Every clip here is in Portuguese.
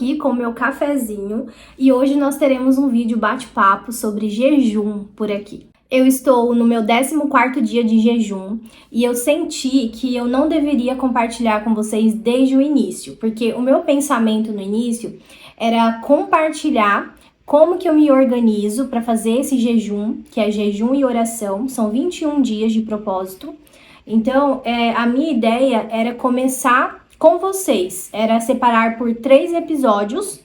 aqui com o meu cafezinho e hoje nós teremos um vídeo bate-papo sobre jejum por aqui. Eu estou no meu 14º dia de jejum e eu senti que eu não deveria compartilhar com vocês desde o início, porque o meu pensamento no início era compartilhar como que eu me organizo para fazer esse jejum, que é jejum e oração, são 21 dias de propósito. Então, a minha ideia era começar com vocês, era separar por 3 episódios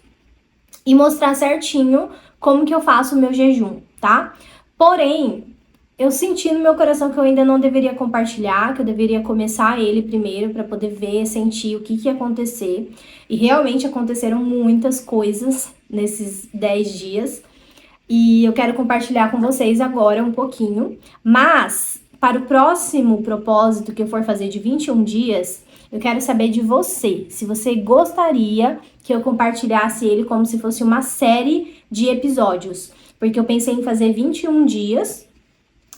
e mostrar certinho como que eu faço o meu jejum, tá? Porém, eu senti no meu coração que eu ainda não deveria compartilhar, que eu deveria começar ele primeiro para poder ver, sentir o que ia acontecer. E realmente aconteceram muitas coisas nesses 10 dias. E eu quero compartilhar com vocês agora um pouquinho. Mas, para o próximo propósito que eu for fazer de 21 dias, eu quero saber de você, se você gostaria que eu compartilhasse ele como se fosse uma série de episódios. Porque eu pensei em fazer 21 dias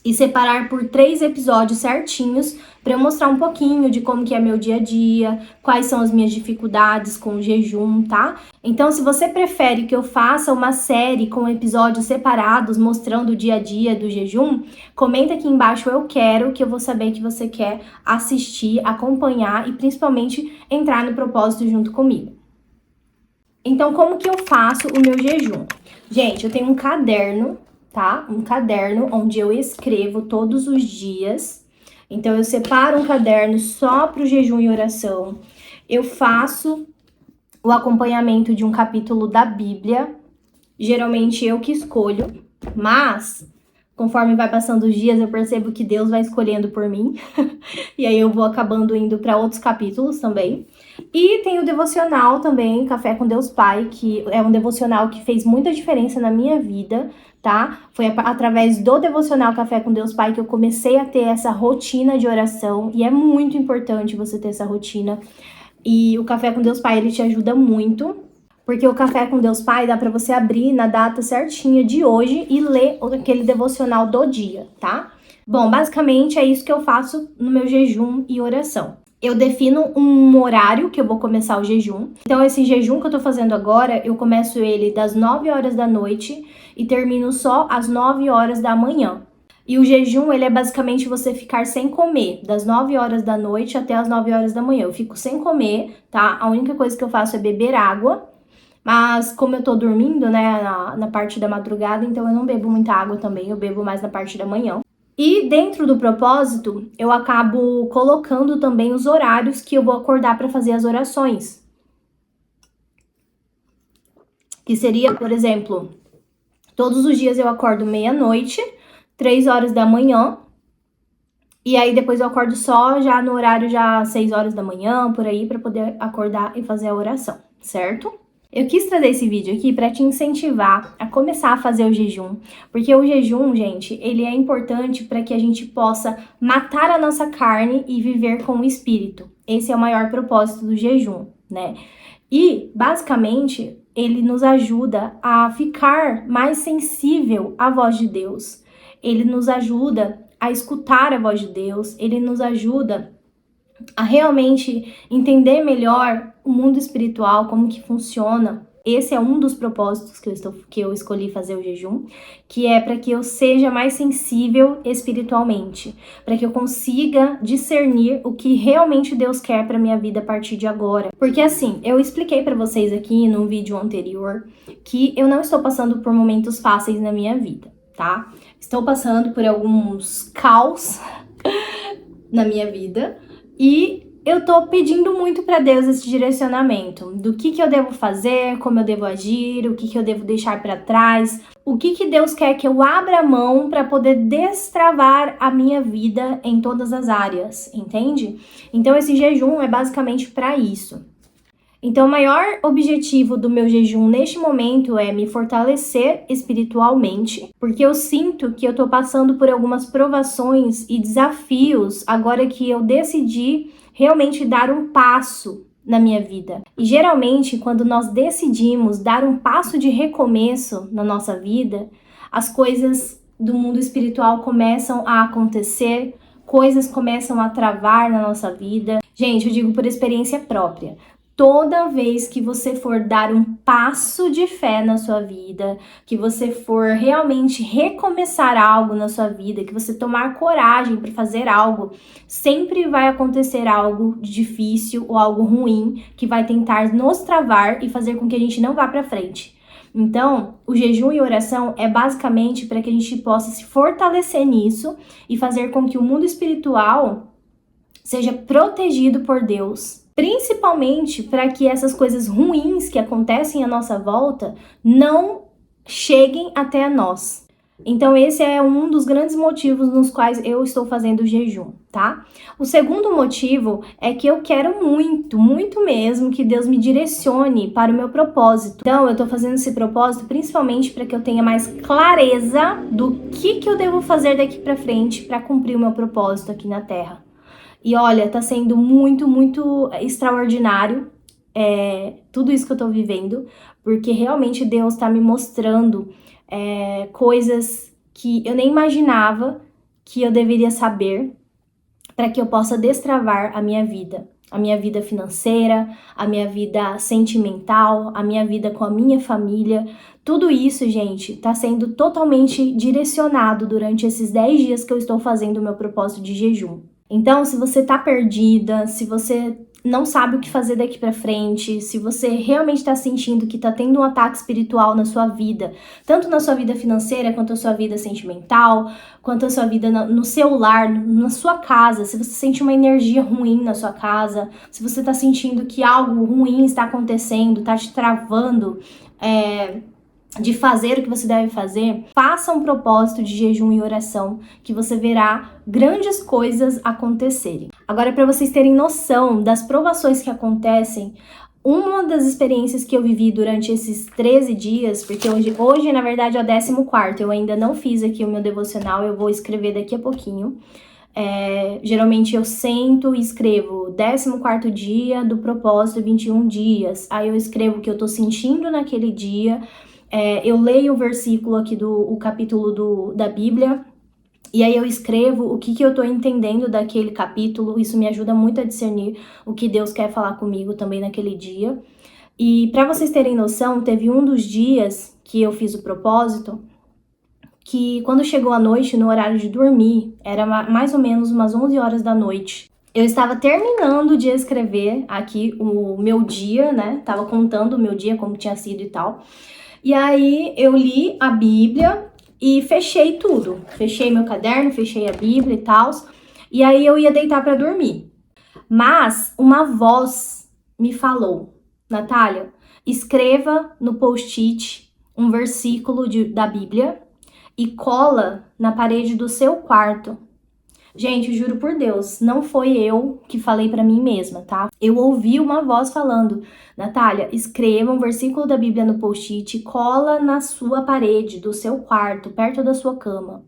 e separar por 3 episódios certinhos para eu mostrar um pouquinho de como que é meu dia a dia, quais são as minhas dificuldades com o jejum, tá? Então, se você prefere que eu faça uma série com episódios separados mostrando o dia a dia do jejum, comenta aqui embaixo eu quero, que eu vou saber que você quer assistir, acompanhar e principalmente entrar no propósito junto comigo. Então, como que eu faço o meu jejum? Gente, eu tenho um caderno, tá? Um caderno onde eu escrevo todos os dias. Então, eu separo um caderno só para o jejum e oração. Eu faço o acompanhamento de um capítulo da Bíblia. Geralmente eu que escolho, mas conforme vai passando os dias, eu percebo que Deus vai escolhendo por mim. E aí eu vou acabando indo para outros capítulos também. E tem o devocional também, Café com Deus Pai, que é um devocional que fez muita diferença na minha vida, tá? Foi através do devocional Café com Deus Pai que eu comecei a ter essa rotina de oração. E é muito importante você ter essa rotina. E o Café com Deus Pai, ele te ajuda muito. Porque o Café com Deus Pai dá pra você abrir na data certinha de hoje e ler aquele devocional do dia, tá? Bom, basicamente é isso que eu faço no meu jejum e oração. Eu defino um horário que eu vou começar o jejum. Então, esse jejum que eu tô fazendo agora, eu começo ele das 9 horas da noite e termino só às 9 horas da manhã. E o jejum, ele é basicamente você ficar sem comer, das 9 horas da noite até as 9 horas da manhã. Eu fico sem comer, tá? A única coisa que eu faço é beber água. Mas como eu tô dormindo, né, na parte da madrugada, então eu não bebo muita água também, eu bebo mais na parte da manhã. E dentro do propósito, eu acabo colocando também os horários que eu vou acordar para fazer as orações. Que seria, por exemplo, todos os dias eu acordo meia-noite, 3 horas da manhã, e aí depois eu acordo só já no horário já 6 horas da manhã, por aí, para poder acordar e fazer a oração, certo? Eu quis trazer esse vídeo aqui para te incentivar a começar a fazer o jejum, porque o jejum, gente, ele é importante para que a gente possa matar a nossa carne e viver com o espírito. Esse é o maior propósito do jejum, né? E, basicamente, ele nos ajuda a ficar mais sensível à voz de Deus. Ele nos ajuda a escutar a voz de Deus, ele nos ajuda a realmente entender melhor o mundo espiritual, como que funciona. Esse é um dos propósitos que eu escolhi fazer o jejum, que é para que eu seja mais sensível espiritualmente, para que eu consiga discernir o que realmente Deus quer para minha vida a partir de agora. Porque assim, eu expliquei para vocês aqui no vídeo anterior que eu não estou passando por momentos fáceis na minha vida, tá? Estou passando por alguns caos na minha vida. E eu tô pedindo muito para Deus esse direcionamento do que eu devo fazer, como eu devo agir, o que eu devo deixar para trás, o que Deus quer que eu abra mão para poder destravar a minha vida em todas as áreas, entende? Então esse jejum é basicamente para isso. Então o maior objetivo do meu jejum neste momento é me fortalecer espiritualmente, porque eu sinto que eu tô passando por algumas provações e desafios agora que eu decidi realmente dar um passo na minha vida. E geralmente, quando nós decidimos dar um passo de recomeço na nossa vida, as coisas do mundo espiritual começam a acontecer, coisas começam a travar na nossa vida. Gente, eu digo por experiência própria. toda vez que você for dar um passo de fé na sua vida, que você for realmente recomeçar algo na sua vida, que você tomar coragem para fazer algo, sempre vai acontecer algo difícil ou algo ruim que vai tentar nos travar e fazer com que a gente não vá para frente. Então, o jejum e oração é basicamente para que a gente possa se fortalecer nisso e fazer com que o mundo espiritual seja protegido por Deus, principalmente para que essas coisas ruins que acontecem à nossa volta não cheguem até nós. Então esse é um dos grandes motivos nos quais eu estou fazendo o jejum, tá? O segundo motivo é que eu quero muito, muito mesmo que Deus me direcione para o meu propósito. Então eu tô fazendo esse propósito principalmente para que eu tenha mais clareza do que eu devo fazer daqui para frente para cumprir o meu propósito aqui na Terra. E olha, tá sendo muito, muito extraordinário tudo isso que eu tô vivendo, porque realmente Deus tá me mostrando coisas que eu nem imaginava que eu deveria saber para que eu possa destravar a minha vida financeira, a minha vida sentimental, a minha vida com a minha família. Tudo isso, gente, tá sendo totalmente direcionado durante esses 10 dias que eu estou fazendo o meu propósito de jejum. Então, se você tá perdida, se você não sabe o que fazer daqui pra frente, se você realmente tá sentindo que tá tendo um ataque espiritual na sua vida, tanto na sua vida financeira, quanto na sua vida sentimental, quanto na sua vida no seu lar, na sua casa, se você sente uma energia ruim na sua casa, se você tá sentindo que algo ruim está acontecendo, tá te travando, de fazer o que você deve fazer, faça um propósito de jejum e oração que você verá grandes coisas acontecerem. Agora, para vocês terem noção das provações que acontecem, uma das experiências que eu vivi durante esses 13 dias, porque hoje na verdade é o 14º, eu ainda não fiz aqui o meu devocional, eu vou escrever daqui a pouquinho. Geralmente eu sento e escrevo 14º dia do propósito, 21 dias. Aí eu escrevo o que eu tô sentindo naquele dia. Eu leio o versículo aqui o capítulo da Bíblia, e aí eu escrevo o que eu tô entendendo daquele capítulo. Isso me ajuda muito a discernir o que Deus quer falar comigo também naquele dia. E para vocês terem noção, teve um dos dias que eu fiz o propósito, que quando chegou a noite, no horário de dormir, era mais ou menos umas 11 horas da noite. Eu estava terminando de escrever aqui o meu dia, né? Tava contando o meu dia, como tinha sido e tal. E aí eu li a Bíblia e fechei tudo. Fechei meu caderno, fechei a Bíblia e tal. E aí eu ia deitar para dormir. Mas uma voz me falou: Natália, escreva no post-it um versículo da Bíblia e cola na parede do seu quarto. Gente, juro por Deus, não foi eu que falei pra mim mesma, tá? Eu ouvi uma voz falando: Natália, escreva um versículo da Bíblia no post-it e cola na sua parede do seu quarto, perto da sua cama.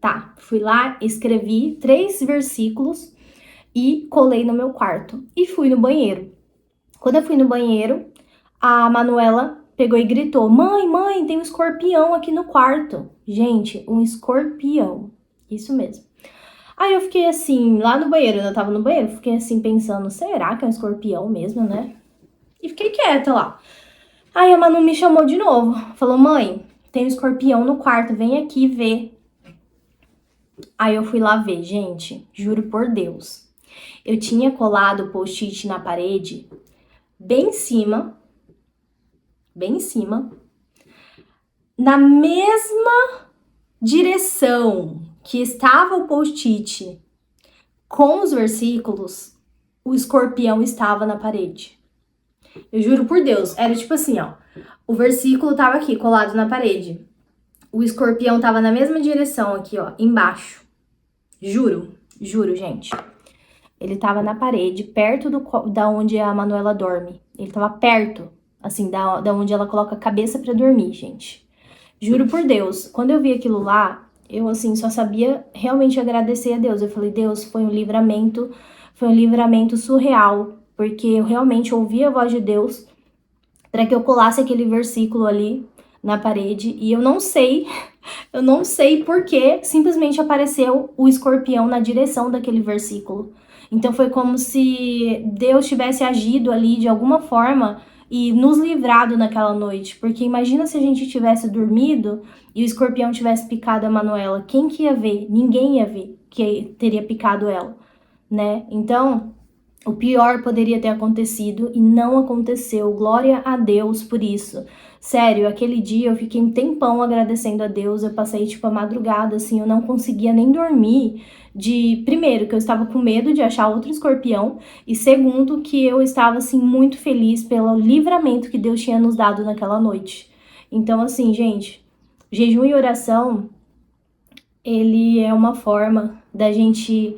Tá, fui lá, escrevi 3 versículos e colei no meu quarto. E fui no banheiro. Quando eu fui no banheiro, a Manuela pegou e gritou: Mãe, tem um escorpião aqui no quarto. Gente, um escorpião. Isso mesmo. Aí eu fiquei assim, lá no banheiro, eu tava no banheiro, fiquei assim pensando: será que é um escorpião mesmo, né? E fiquei quieta lá. Aí a Manu me chamou de novo, falou: mãe, tem um escorpião no quarto, vem aqui ver. Aí eu fui lá ver, gente, juro por Deus. Eu tinha colado o post-it na parede, bem em cima, na mesma direção que estava o post-it com os versículos, o escorpião estava na parede. Eu juro por Deus, era tipo assim, ó. O versículo tava aqui, colado na parede. O escorpião tava na mesma direção aqui, ó, embaixo. Juro, gente. Ele tava na parede, perto da onde a Manuela dorme. Ele tava perto, assim, da onde ela coloca a cabeça pra dormir, gente. Juro por Deus, quando eu vi aquilo lá, eu, assim, só sabia realmente agradecer a Deus. Eu falei: Deus, foi um livramento surreal, porque eu realmente ouvi a voz de Deus para que eu colasse aquele versículo ali na parede. E eu não sei por que simplesmente apareceu o escorpião na direção daquele versículo. Então foi como se Deus tivesse agido ali de alguma forma e nos livrado naquela noite. Porque imagina se a gente tivesse dormido e o escorpião tivesse picado a Manuela. Quem que ia ver? Ninguém ia ver que teria picado ela, né? Então, o pior poderia ter acontecido e não aconteceu. Glória a Deus por isso. Sério, aquele dia eu fiquei um tempão agradecendo a Deus. Eu passei, tipo, a madrugada, assim, eu não conseguia nem dormir. Primeiro, que eu estava com medo de achar outro escorpião. E segundo, que eu estava, assim, muito feliz pelo livramento que Deus tinha nos dado naquela noite. Então, assim, gente, jejum e oração, ele é uma forma da gente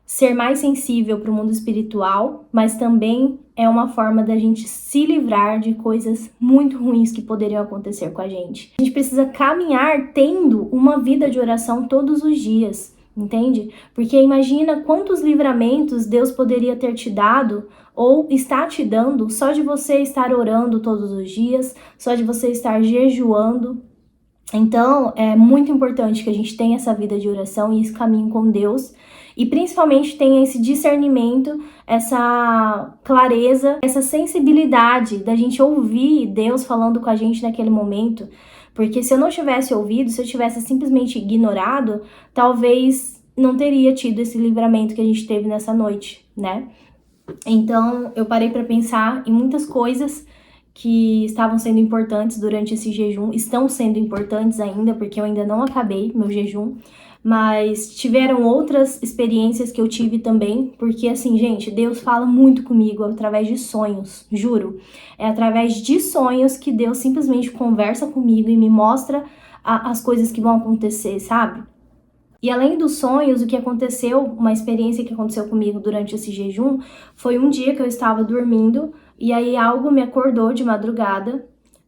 ser mais sensível para o mundo espiritual, mas também é uma forma da gente se livrar de coisas muito ruins que poderiam acontecer com a gente. A gente precisa caminhar tendo uma vida de oração todos os dias, entende? Porque imagina quantos livramentos Deus poderia ter te dado ou está te dando só de você estar orando todos os dias, só de você estar jejuando. Então, é muito importante que a gente tenha essa vida de oração e esse caminho com Deus. E principalmente tenha esse discernimento, essa clareza, essa sensibilidade da gente ouvir Deus falando com a gente naquele momento. Porque se eu não tivesse ouvido, se eu tivesse simplesmente ignorado, talvez não teria tido esse livramento que a gente teve nessa noite, né? Então, eu parei para pensar em muitas coisas que estavam sendo importantes durante esse jejum, estão sendo importantes ainda, porque eu ainda não acabei meu jejum, mas tiveram outras experiências que eu tive também, porque assim, gente, Deus fala muito comigo através de sonhos, juro. É através de sonhos que Deus simplesmente conversa comigo e me mostra as coisas que vão acontecer, sabe? E além dos sonhos, o que aconteceu, uma experiência que aconteceu comigo durante esse jejum, foi um dia que eu estava dormindo e aí algo me acordou de madrugada.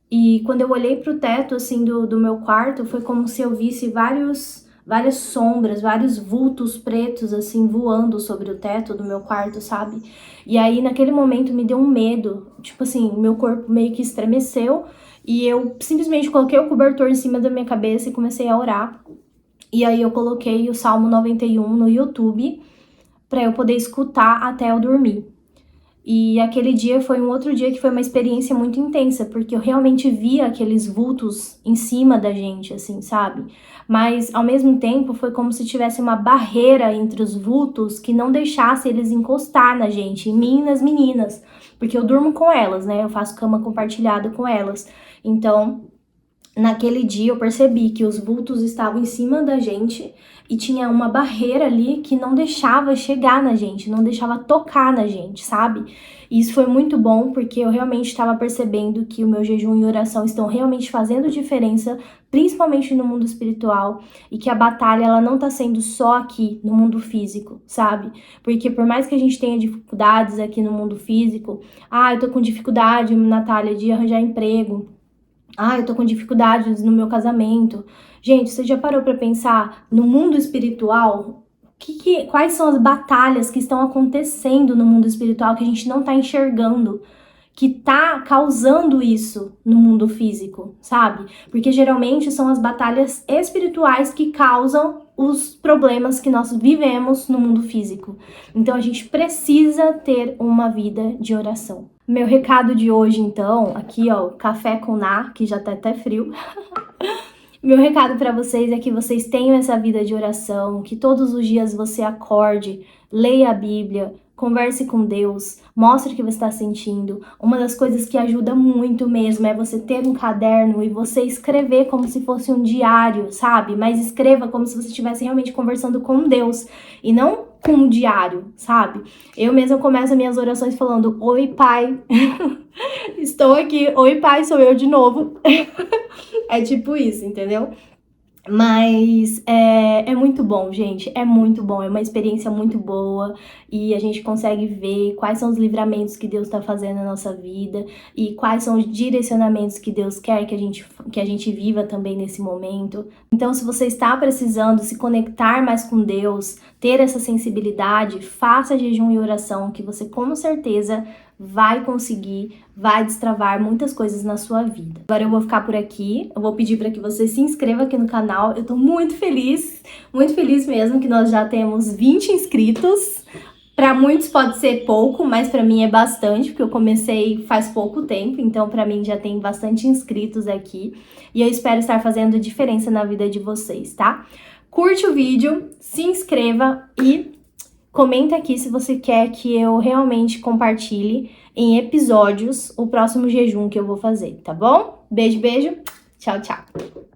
E quando eu olhei pro teto, assim, do meu quarto, foi como se eu visse várias sombras, vários vultos pretos, assim, voando sobre o teto do meu quarto, sabe? E aí, naquele momento, me deu um medo. Tipo assim, meu corpo meio que estremeceu e eu simplesmente coloquei o cobertor em cima da minha cabeça e comecei a orar. E aí eu coloquei o Salmo 91 no YouTube para eu poder escutar até eu dormir. E aquele dia foi um outro dia que foi uma experiência muito intensa, porque eu realmente via aqueles vultos em cima da gente, assim, sabe? Mas, ao mesmo tempo, foi como se tivesse uma barreira entre os vultos que não deixasse eles encostar na gente, em mim e nas meninas. Porque eu durmo com elas, né? Eu faço cama compartilhada com elas. Então, naquele dia eu percebi que os vultos estavam em cima da gente e tinha uma barreira ali que não deixava chegar na gente, não deixava tocar na gente, sabe? E isso foi muito bom porque eu realmente estava percebendo que o meu jejum e oração estão realmente fazendo diferença, principalmente no mundo espiritual, e que a batalha ela não tá sendo só aqui no mundo físico, sabe? Porque por mais que a gente tenha dificuldades aqui no mundo físico, eu tô com dificuldade, Natália, de arranjar emprego. Eu tô com dificuldades no meu casamento. Gente, você já parou pra pensar no mundo espiritual? Quais são as batalhas que estão acontecendo no mundo espiritual que a gente não tá enxergando? Que tá causando isso no mundo físico, sabe? Porque geralmente são as batalhas espirituais que causam os problemas que nós vivemos no mundo físico. Então a gente precisa ter uma vida de oração. Meu recado de hoje, então, aqui ó, café com ná, que já tá até frio. Meu recado para vocês é que vocês tenham essa vida de oração, que todos os dias você acorde, leia a Bíblia, converse com Deus, mostre o que você está sentindo. Uma das coisas que ajuda muito mesmo é você ter um caderno e você escrever como se fosse um diário, sabe? Mas escreva como se você estivesse realmente conversando com Deus e não com um diário, sabe? Eu mesma começo as minhas orações falando: Oi, Pai, estou aqui. Oi, Pai, sou eu de novo. É tipo isso, entendeu? Mas é muito bom, gente, é muito bom, é uma experiência muito boa e a gente consegue ver quais são os livramentos que Deus está fazendo na nossa vida e quais são os direcionamentos que Deus quer que a gente viva também nesse momento. Então, se você está precisando se conectar mais com Deus, ter essa sensibilidade, faça jejum e oração que você com certeza vai conseguir, vai destravar muitas coisas na sua vida. Agora eu vou ficar por aqui, eu vou pedir para que você se inscreva aqui no canal. Eu tô muito feliz mesmo que nós já temos 20 inscritos. Para muitos pode ser pouco, mas para mim é bastante, porque eu comecei faz pouco tempo, então para mim já tem bastante inscritos aqui. E eu espero estar fazendo diferença na vida de vocês, tá? Curte o vídeo, se inscreva e comenta aqui se você quer que eu realmente compartilhe em episódios o próximo jejum que eu vou fazer, tá bom? Beijo, beijo. Tchau, tchau.